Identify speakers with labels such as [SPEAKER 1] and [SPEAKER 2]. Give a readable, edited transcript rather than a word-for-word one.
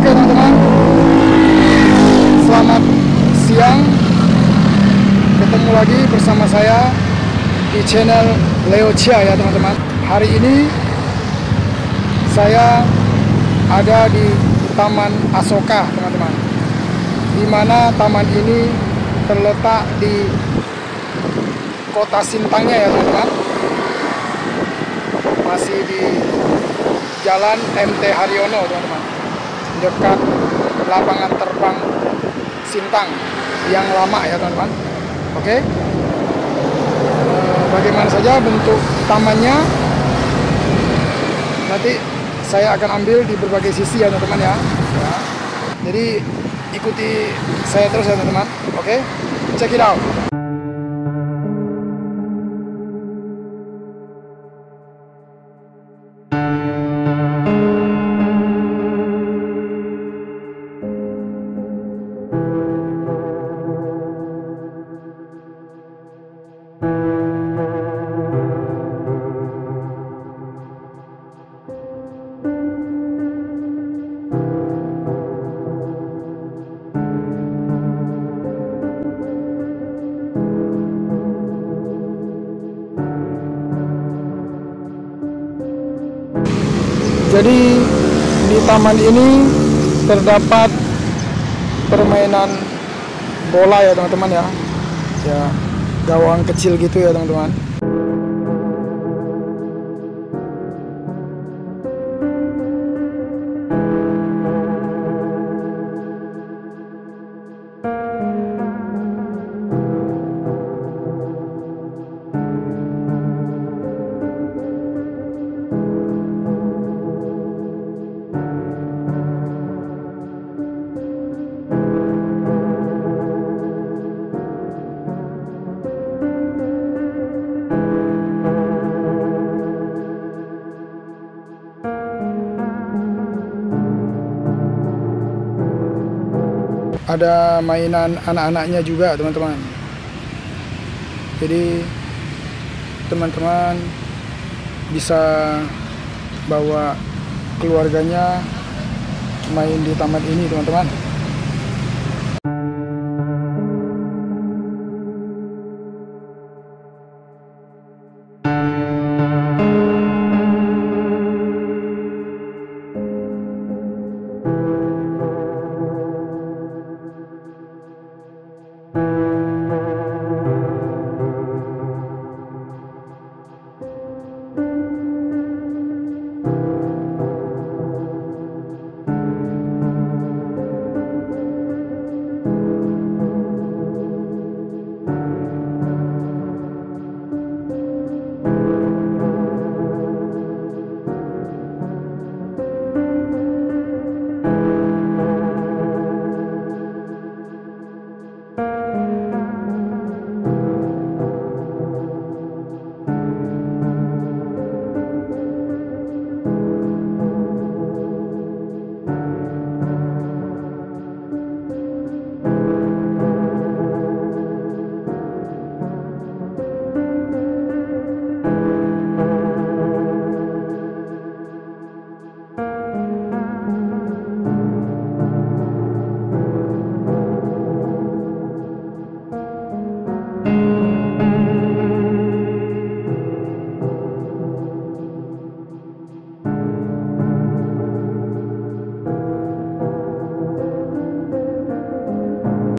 [SPEAKER 1] Oke teman-teman, selamat siang. Ketemu lagi bersama saya di channel Leo Chia ya teman-teman. Hari ini saya ada di Taman Asoka teman-teman, di mana taman ini terletak di kota Sintangnya ya teman-teman. Masih di Jalan MT Haryono teman-teman, dekat lapangan terbang Sintang yang lama ya teman-teman. Oke, bagaimana saja bentuk tamannya nanti saya akan ambil di berbagai sisi ya teman-teman ya. Jadi ikuti saya terus ya teman-teman. Oke, check it out. Jadi di taman ini terdapat permainan bola ya teman-teman ya. Ya, gawang kecil gitu ya teman-teman. Ada mainan anak-anaknya juga teman-teman. Jadi teman-teman bisa bawa keluarganya main di taman ini teman-teman.